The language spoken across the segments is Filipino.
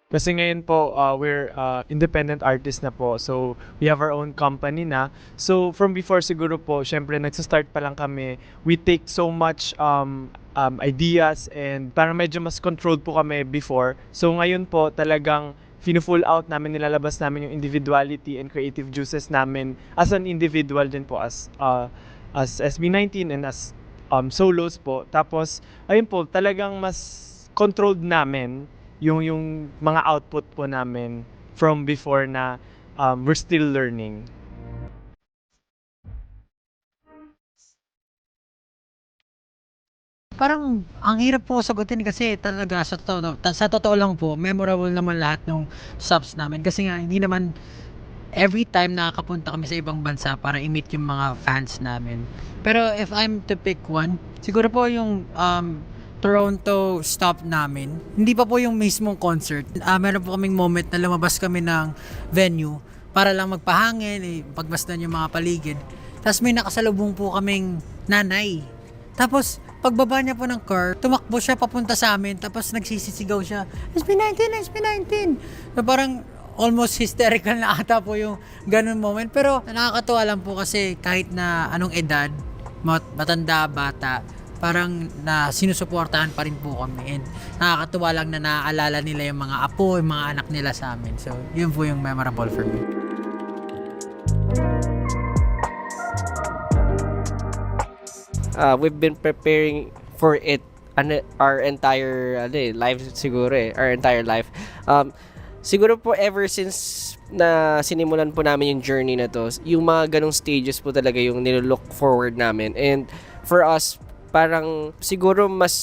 Kasi ngayon po, we're independent artist na po. So, we have our own company na. So, from before siguro po, syempre nagsa-start pa lang kami. We take so much ideas and parang medyo mas controlled po kami before. So, ngayon po talagang fino-full out namin, nilalabas namin yung individuality and creative juices namin as an individual din po as SB19 and as solos po. Tapos, ayun po, talagang mas controlled namin yung mga output po namin from before na we're still learning. Parang ang hirap po sagutin kasi talaga sa totoo lang po, memorable naman lahat ng stops namin kasi nga hindi naman every time nakakapunta kami sa ibang bansa para i-meet yung mga fans namin. Pero if I'm to pick one, siguro po yung Toronto stop namin. Hindi pa po yung mismong concert. Meron po kaming moment na lumabas kami ng venue para lang magpahangin, pagmasdan yung mga paligid. Tapos may nakasalubong po kaming nanay. Tapos pagbaba niya po ng car, tumakbo siya papunta sa amin, tapos nagsisisigaw siya, SB19, SB19. So parang almost hysterical na ata po yung ganun moment. Pero nakakatuwa lang po kasi kahit na anong edad, matanda, bata, parang na sinusuportahan pa rin po kami. And nakakatuwa lang na naaalala nila yung mga apo, yung mga anak nila sa amin. So yun po yung memorable for me. We've been preparing for it our entire life siguro our entire life. Siguro po ever since na sinimulan po namin yung journey na to, yung mga ganong stages po talaga yung nilook forward namin. And for us, parang siguro mas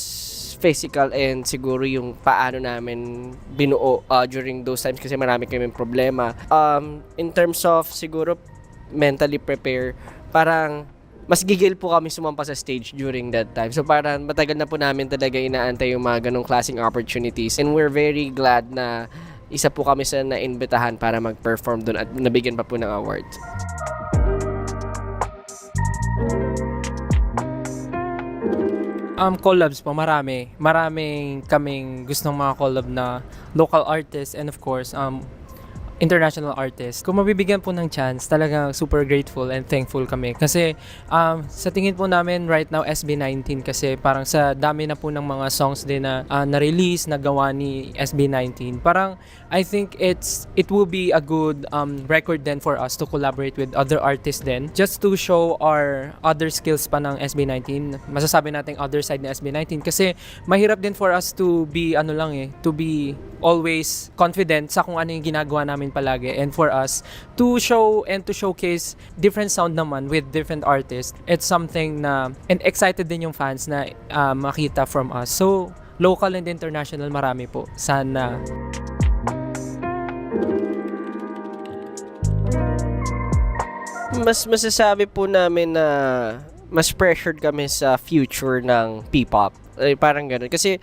physical and siguro yung paano namin binuo during those times kasi marami kaming problema. In terms of siguro mentally prepare, parang mas gigil po kami sumampa sa stage during that time. So parang matagal na po namin talaga inaantay yung mga ganong klaseng opportunities. And we're very glad na isa po kami sa naimbitahan para mag-perform doon at nabigyan pa po ng awards. Collabs po, marami. Maraming kaming gustong mga collab na local artists and of course, international artist. Kung mabibigyan po ng chance, talagang super grateful and thankful kami. Kasi sa tingin po namin right now, SB19 kasi parang sa dami na po ng mga songs din na na-release, nagawa ni SB19. Parang I think it will be a good record then for us to collaborate with other artists then. Just to show our other skills pa ng SB19. Masasabi natin other side ng SB19 kasi mahirap din for us to be to be always confident sa kung ano yung ginagawa namin palagi, and for us to show and to showcase different sound naman with different artists. It's something na, and excited din yung fans na makita from us. So local and international, marami po sana. Mas masasabi po namin na mas pressured kami sa future ng P-pop. Parang ganun. Kasi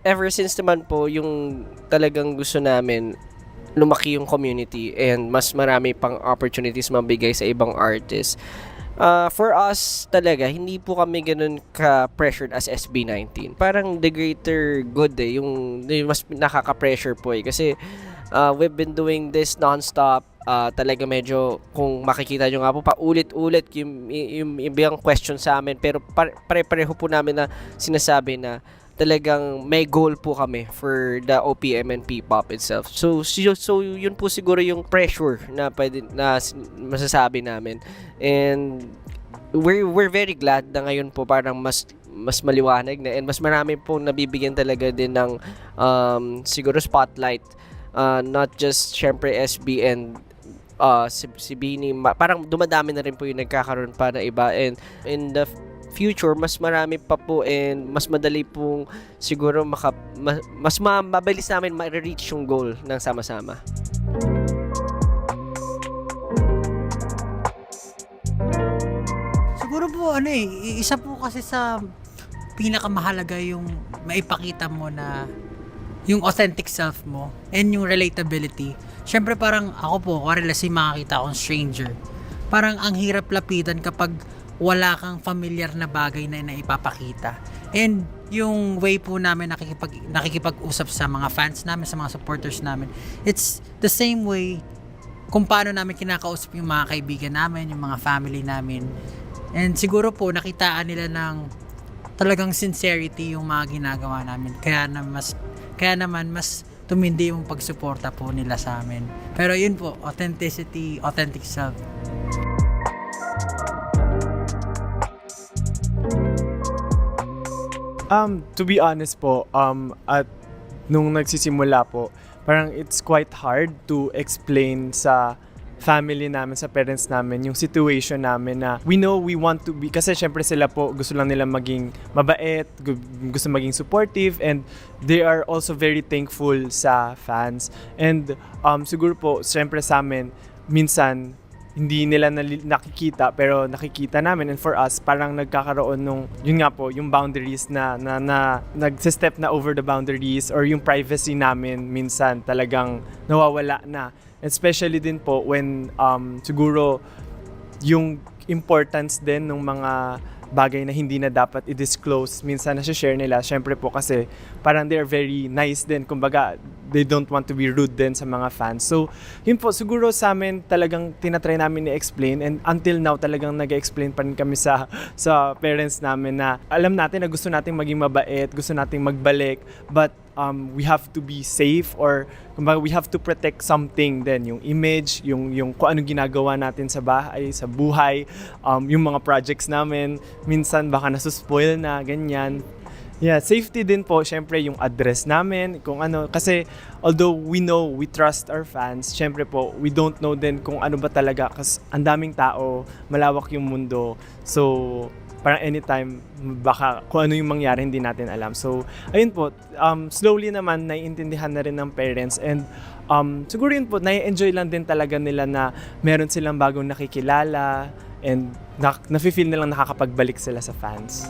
ever since naman po, yung talagang gusto namin, lumaki yung community and mas marami pang opportunities mabigay sa ibang artists. For us talaga, hindi po kami ganun ka-pressured as SB19. Parang the greater good yung mas nakaka-pressure po Kasi we've been doing this non-stop. Talaga medyo, kung makikita nyo nga po, paulit-ulit yung ibang question sa amin. Pero pare-pareho po namin na sinasabi na talagang may goal po kami for the OPM and P-pop itself. So yun po siguro yung pressure na masasabi namin. And we're very glad na ngayon po parang mas maliwanag na and mas marami pong nabibigyan talaga din ng siguro spotlight, not just syempre SB and si Bini, parang dumadami na rin po yung nagkakaroon pa na iba, and in the future mas marami pa po and mas madali pong siguro mas mabilis namin ma-reach yung goal ng sama-sama. Siguro po isa po kasi sa pinakamahalaga yung maipakita mo na yung authentic self mo and yung relatability. Syempre parang ako po, si makakita akong stranger, parang ang hirap lapitan kapag wala kang familiar na bagay na ipapakita. And yung way po namin nakikipag-usap sa mga fans namin, sa mga supporters namin, it's the same way kung paano namin kinakausap yung mga kaibigan namin, yung mga family namin. And siguro po nakitaan nila ng talagang sincerity yung mga ginagawa namin. Kaya naman mas tumindi yung pagsuporta po nila sa amin. Pero yun po, authenticity, authentic self. To be honest po, at nung nagsisimula po, parang it's quite hard to explain sa family namin, sa parents namin, yung situation namin na we know we want to be, kasi syempre sila po gusto lang nila maging mabait, gusto maging supportive, and they are also very thankful sa fans. And siguro po, syempre sa amin, minsan, hindi nila nakikita pero nakikita namin, and for us parang nagkakaroon nung yun nga po yung boundaries na nagse-step na over the boundaries, or yung privacy namin minsan talagang nawawala na, especially din po when siguro yung importance din ng mga bagay na hindi na dapat i-disclose minsan na-share nila, syempre po kasi parang they're very nice din, kumbaga they don't want to be rude din sa mga fans. So yun po, siguro sa amin talagang tinatry namin i-explain, and until now talagang nag-explain pa rin kami sa parents namin na alam natin na gusto nating maging mabait, gusto nating magbalik, but we have to be safe, or kumbaga we have to protect something din, yung image, yung kung anong ginagawa natin sa bahay, sa buhay, yung mga projects namin, minsan baka nasuspoil na, ganyan. Yeah, safety din po, syempre yung address namin, kung ano, kasi although we know, we trust our fans, syempre po, we don't know din kung ano ba talaga, kasi ang daming tao, malawak yung mundo, so parang anytime, baka kung ano yung mangyari, hindi natin alam. So, ayun po, slowly naman, naiintindihan na rin ng parents, and siguro yun po, nai-enjoy lang din talaga nila na meron silang bagong nakikilala, and nafe-feel nilang nakakapagbalik sila sa fans.